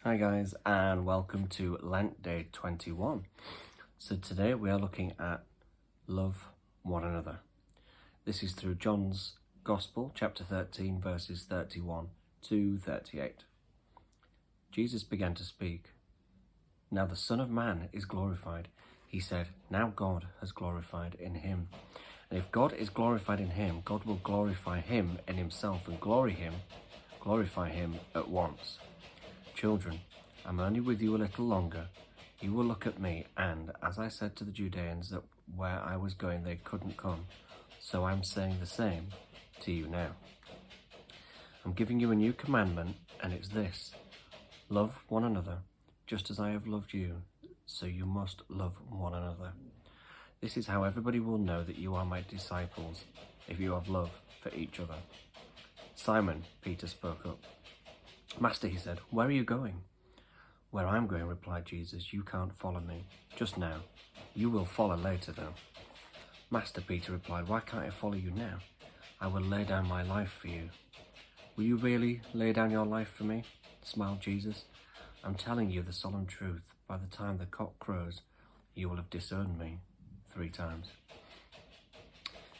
Hi guys, and welcome to Lent Day 21. So today we are looking at love one another. This is through John's Gospel, chapter 13, verses 31 to 38. Jesus began to speak. Now the Son of Man is glorified. He said, now God has glorified in him. And if God is glorified in him, God will glorify him in himself and glorify him at once. Children, I'm only with you a little longer. You will look at me, and as I said to the Judeans that where I was going they couldn't come, so I'm saying the same to you now. I'm giving you a new commandment, and it's this: love one another, just as I have loved you, so you must love one another. This is how everybody will know that you are my disciples, if you have love for each other. Simon, Peter spoke up. Master, he said, where are you going? Where I'm going, replied Jesus, you can't follow me just now. You will follow later, though. Master, Peter replied, why can't I follow you now? I will lay down my life for you. Will you really lay down your life for me? Smiled Jesus. I'm telling you the solemn truth. By the time the cock crows, you will have disowned me 3 times.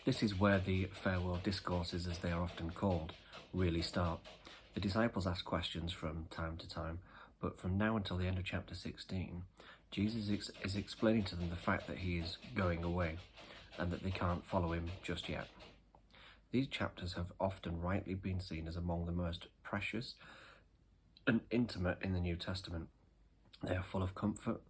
This is where the farewell discourses, as they are often called, really start. The disciples ask questions from time to time, but from now until the end of chapter 16, Jesus is explaining to them the fact that he is going away and that they can't follow him just yet. These chapters have often rightly been seen as among the most precious and intimate in the New Testament. They are full of comfort,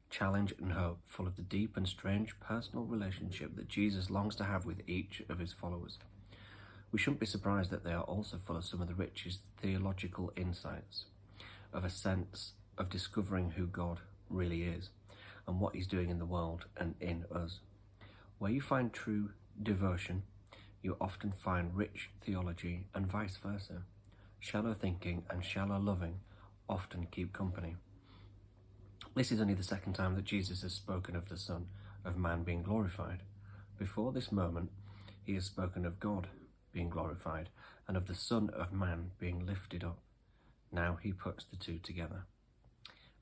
challenge and hope, full of the deep and strange personal relationship that Jesus longs to have with each of his followers. We shouldn't be surprised that they are also full of some of the richest theological insights, of a sense of discovering who God really is and what he's doing in the world and in us. Where you find true devotion, you often find rich theology and vice versa. Shallow thinking and shallow loving often keep company. This is only the second time that Jesus has spoken of the Son of Man being glorified. Before this moment, he has spoken of God being glorified and of the Son of Man being lifted up. Now he puts the two together.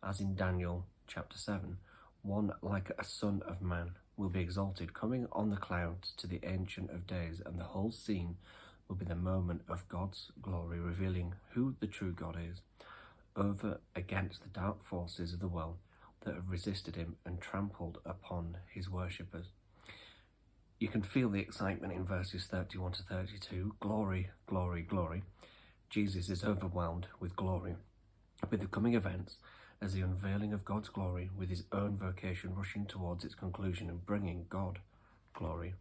As in Daniel chapter 7, one like a Son of Man will be exalted, coming on the clouds to the Ancient of Days, and the whole scene will be the moment of God's glory, revealing who the true God is, over against the dark forces of the world that have resisted him and trampled upon his worshippers. You can feel the excitement in verses 31 to 32. Glory, glory, glory. Jesus is overwhelmed with glory, with the coming events as the unveiling of God's glory, with his own vocation rushing towards its conclusion and bringing God glory.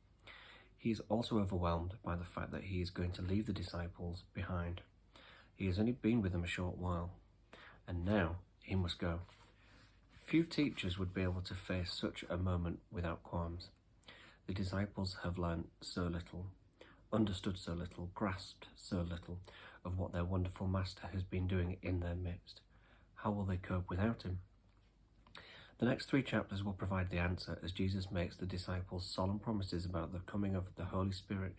He is also overwhelmed by the fact that he is going to leave the disciples behind. He has only been with them a short while, and now he must go. Few teachers would be able to face such a moment without qualms. The disciples have learnt so little, understood so little, grasped so little of what their wonderful Master has been doing in their midst. How will they cope without him? The next 3 chapters will provide the answer as Jesus makes the disciples solemn promises about the coming of the Holy Spirit,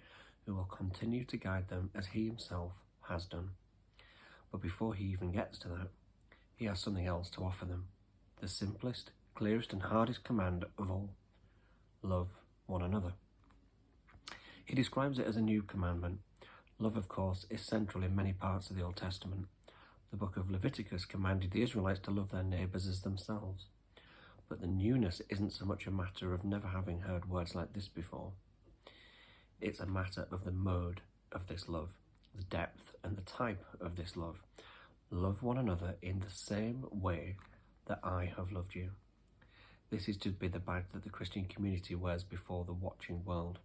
who will continue to guide them as he himself has done. But before he even gets to that, he has something else to offer them. The simplest, clearest and hardest command of all: love one another. He describes it as a new commandment. Love, of course, is central in many parts of the Old Testament. The book of Leviticus commanded the Israelites to love their neighbours as themselves. But the newness isn't so much a matter of never having heard words like this before. It's a matter of the mode of this love, the depth and the type of this love. Love one another in the same way that I have loved you. This is to be the badge that the Christian community wears before the watching world.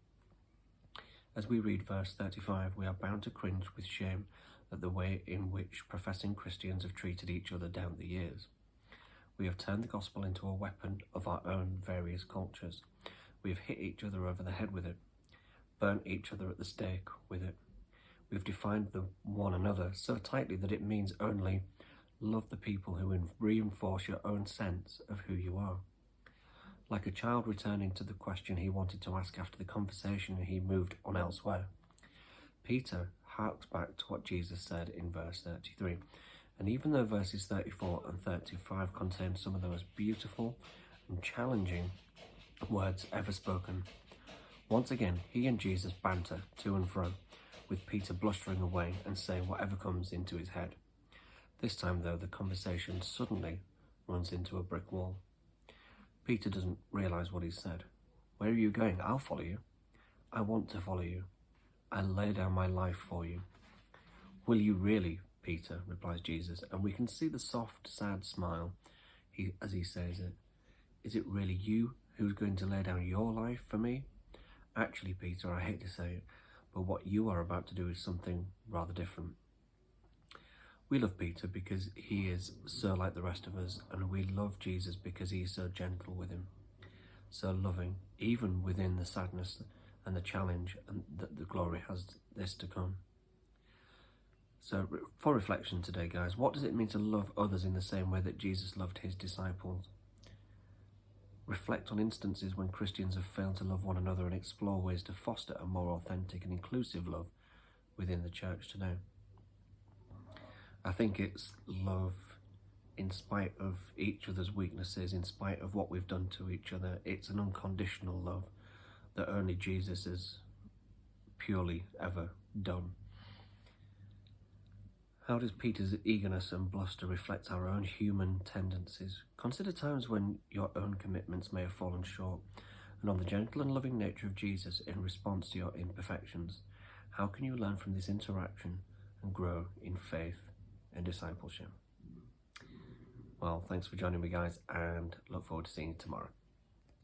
As we read verse 35, we are bound to cringe with shame at the way in which professing Christians have treated each other down the years. We have turned the gospel into a weapon of our own various cultures. We have hit each other over the head with it, burnt each other at the stake with it. We have defined the one another so tightly that it means only love the people who reinforce your own sense of who you are. Like a child returning to the question he wanted to ask after the conversation he moved on elsewhere, Peter harks back to what Jesus said in verse 33, And even though verses 34 and 35 contain some of the most beautiful and challenging words ever spoken, once again he and Jesus banter to and fro, with Peter blustering away and saying whatever comes into his head. This time, though, the conversation suddenly runs into a brick wall. Peter doesn't realise what he's said. "Where are you going? I'll follow you." "I want to follow you. I'll lay down my life for you." "Will you really, Peter?" replies Jesus, and we can see the soft, sad smile as he says it. "Is it really you who's going to lay down your life for me?" "Actually, Peter, I hate to say it, but what you are about to do is something rather different." We love Peter because he is so like the rest of us, and we love Jesus because he is so gentle with him, so loving, even within the sadness and the challenge and that the glory has this to come. So for reflection today, guys, what does it mean to love others in the same way that Jesus loved his disciples? Reflect on instances when Christians have failed to love one another and explore ways to foster a more authentic and inclusive love within the church today. I think it's love in spite of each other's weaknesses, in spite of what we've done to each other. It's an unconditional love that only Jesus has purely ever done. How does Peter's eagerness and bluster reflect our own human tendencies? Consider times when your own commitments may have fallen short, and on the gentle and loving nature of Jesus in response to your imperfections. How can you learn from this interaction and grow in faith and discipleship? Well, thanks for joining me, guys, and look forward to seeing you tomorrow.